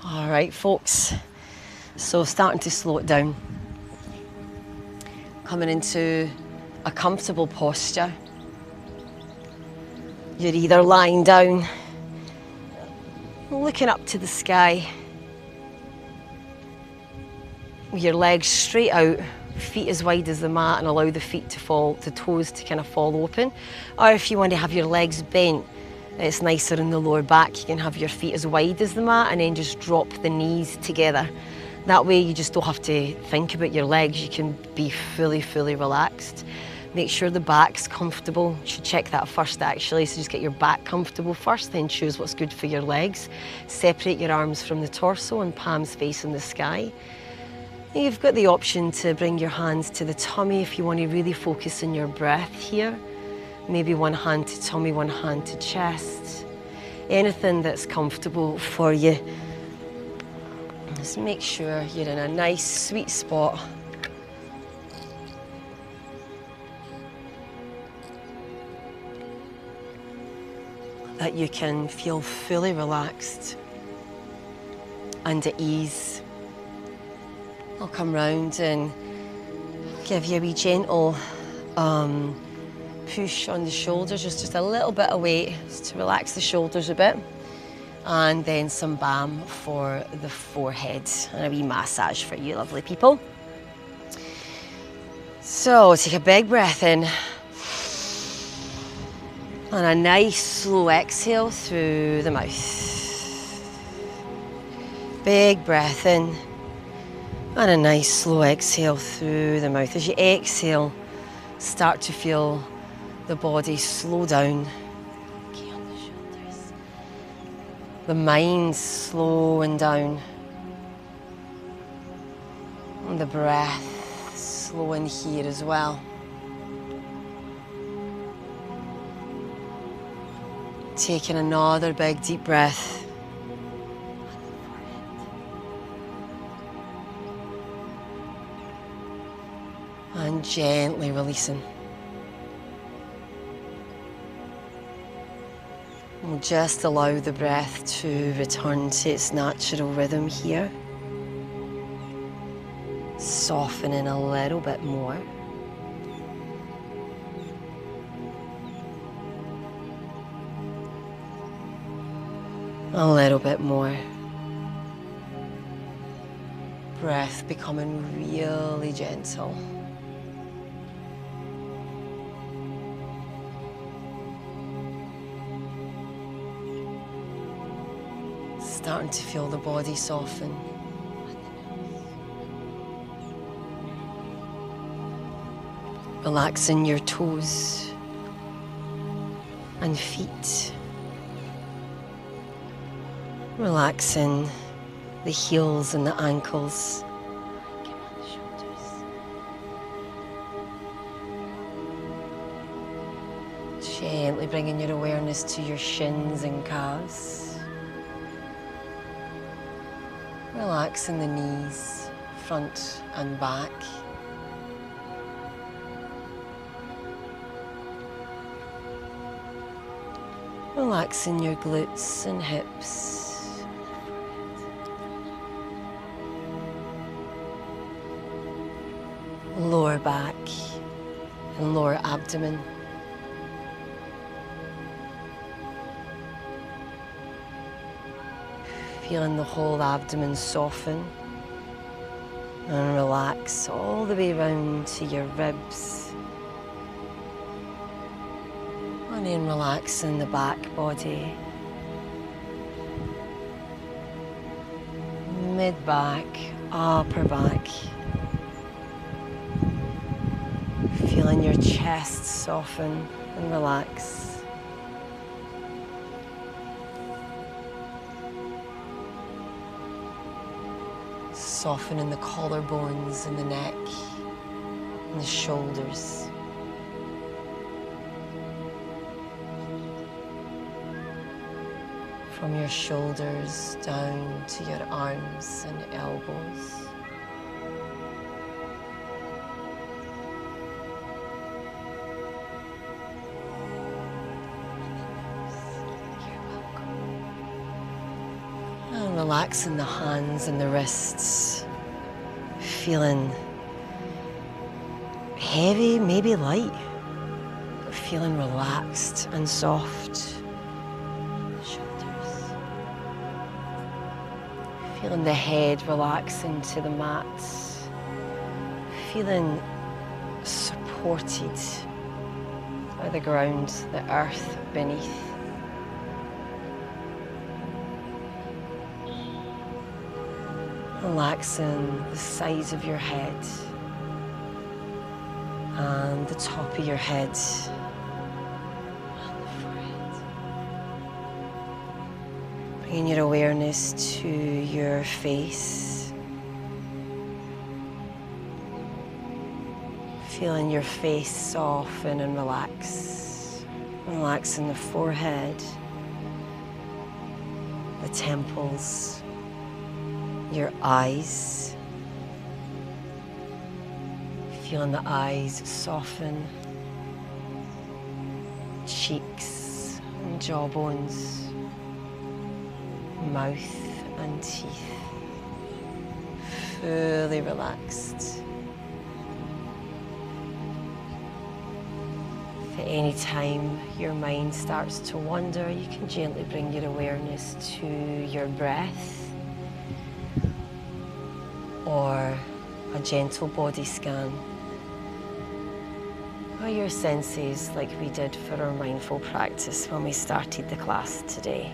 All right, folks. So starting to slow it down. Coming into a comfortable posture. You're either lying down, looking up to the sky, with your legs straight out, feet as wide as the mat, and allow the feet to fall, the toes to kind of fall open. Or if you want to have your legs bent, it's nicer in the lower back. You can have your feet as wide as the mat and then just drop the knees together. That way you just don't have to think about your legs. You can be fully relaxed. Make sure the back's comfortable. You should check that first actually. So just get your back comfortable first, then choose what's good for your legs. Separate your arms from the torso and palms facing the sky. You've got the option to bring your hands to the tummy if you want to really focus on your breath here. Maybe one hand to tummy, one hand to chest. Anything that's comfortable for you. Just make sure you're in a nice, sweet spot. That you can feel fully relaxed and at ease. I'll come round and give you a wee gentle push on the shoulders, just a little bit of weight, just to relax the shoulders a bit. And then some balm for the forehead and a wee massage for you lovely people. So take a big breath in and a nice slow exhale through the mouth. Big breath in and a nice slow exhale through the mouth. As you exhale, start to feel the body slow down. The mind slowing down. And the breath slowing here as well. Taking another big deep breath. And gently releasing. We'll just allow the breath to return to its natural rhythm here. Softening a little bit more. A little bit more. Breath becoming really gentle. Starting to feel the body soften. Relaxing your toes and feet. Relaxing the heels and the ankles. Gently bringing your awareness to your shins and calves. Relaxing the knees, front and back. Relaxing your glutes and hips. Lower back and lower abdomen. Feeling the whole abdomen soften and relax all the way around to your ribs. And then relaxing the back body. Mid-back, upper back. Feeling your chest soften and relax. Softening the collarbones and the neck and the shoulders. From your shoulders down to your arms and elbows. Relaxing the hands and the wrists, feeling heavy, maybe light, but feeling relaxed and soft. Shoulders. Feeling the head relax into the mat, feeling supported by the ground, the earth beneath. Relaxing the sides of your head and the top of your head and the forehead. Bringing your awareness to your face. Feeling your face soften and relax. Relaxing the forehead, the temples, your eyes. Feeling the eyes soften, cheeks and jawbones, mouth and teeth, fully relaxed. If at any time your mind starts to wander, you can gently bring your awareness to your breath or a gentle body scan, or your senses like we did for our mindful practice when we started the class today.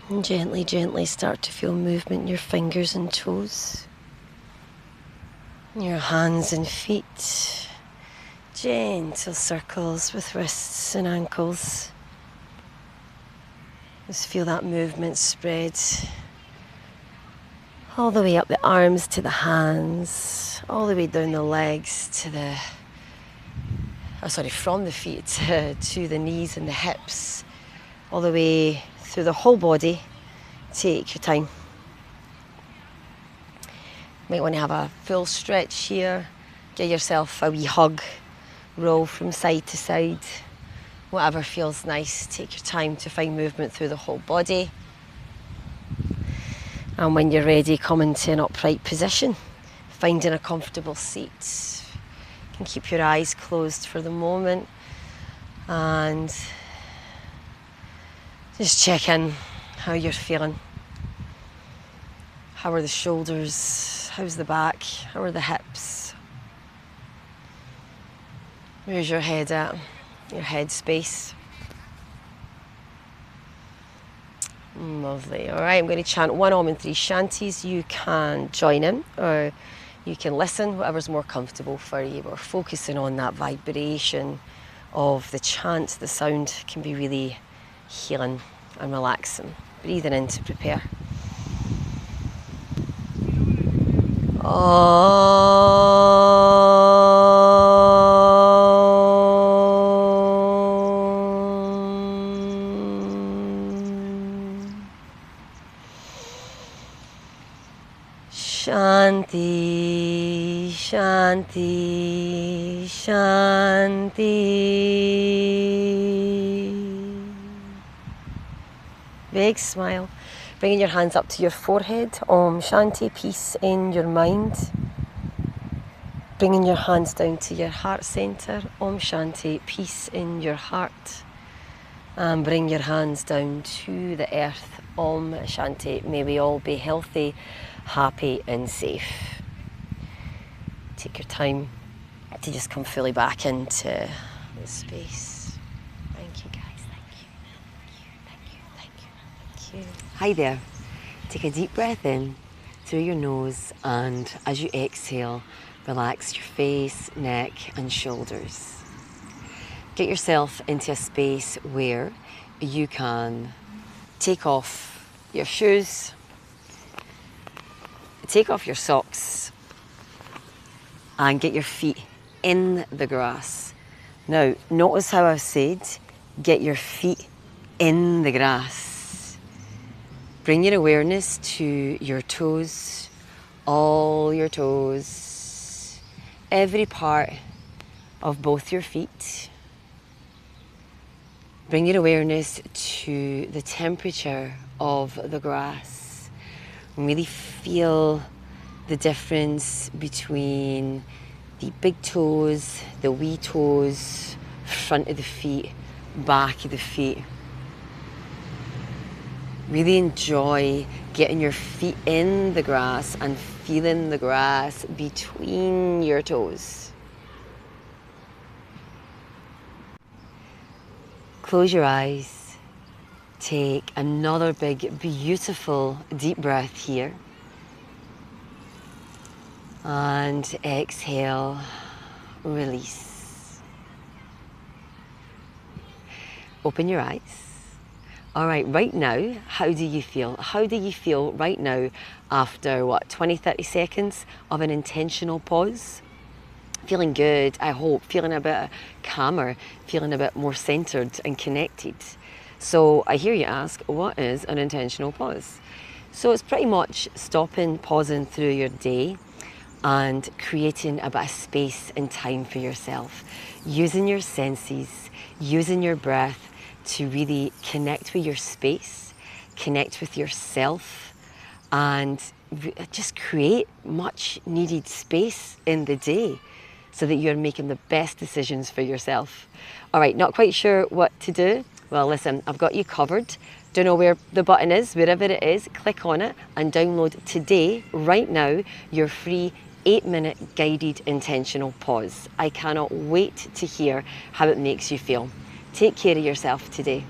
And gently, gently start to feel movement in your fingers and toes, your hands and feet. Gentle circles with wrists and ankles. Just feel that movement spread all the way up the arms to the hands, all the way down the legs to the, from the feet to the knees and the hips, all the way through the whole body. Take your time. Might want to have a full stretch here. Give yourself a wee hug. Roll from side to side. Whatever feels nice. Take your time to find movement through the whole body. And when you're ready, come into an upright position. Finding a comfortable seat. You can keep your eyes closed for the moment. And just check in how you're feeling. How are the shoulders? How's the back? How are the hips? Where's your head at? your headspace. Lovely. All right, I'm going to chant 1 Om and 3 Shantis. You can join in or you can listen, whatever's more comfortable for you. We're focusing on that vibration of the chant. The sound can be really healing and relaxing. Breathing in to prepare. Shanti, Shanti, Shanti. Big smile. Bringing your hands up to your forehead. Om Shanti, peace in your mind. Bringing your hands down to your heart center. Om Shanti, peace in your heart. And bring your hands down to the earth. Om Shanti. May we all be healthy, happy and safe. Take your time to just come fully back into the space. Thank you guys. Thank you. Thank you. Thank you. Thank you. Hi there. Take a deep breath in through your nose, and as you exhale, relax your face, neck and shoulders. Get yourself into a space where you can take off your shoes, take off your socks and get your feet in the grass. Now, notice how I've said, get your feet in the grass. Bring your awareness to your toes, all your toes, every part of both your feet. Bring your awareness to the temperature of the grass. Really feel the difference between the big toes, the wee toes, front of the feet, back of the feet. Really enjoy getting your feet in the grass and feeling the grass between your toes. Close your eyes. Take another big, beautiful deep breath here. And exhale, release. Open your eyes. All right, right now, how do you feel? How do you feel right now after, 20, 30 seconds of an intentional pause? Feeling good, I hope. Feeling a bit calmer, feeling a bit more centered and connected. So I hear you ask, what is an intentional pause? So it's pretty much stopping, pausing through your day and creating a bit of space and time for yourself. Using your senses, using your breath, to really connect with your space, connect with yourself, and just create much needed space in the day so that you're making the best decisions for yourself. All right, not quite sure what to do? Well, listen, I've got you covered. Don't know where the button is, wherever it is, click on it and download today, right now, your free 8-minute guided intentional pause. I cannot wait to hear how it makes you feel. Take care of yourself today.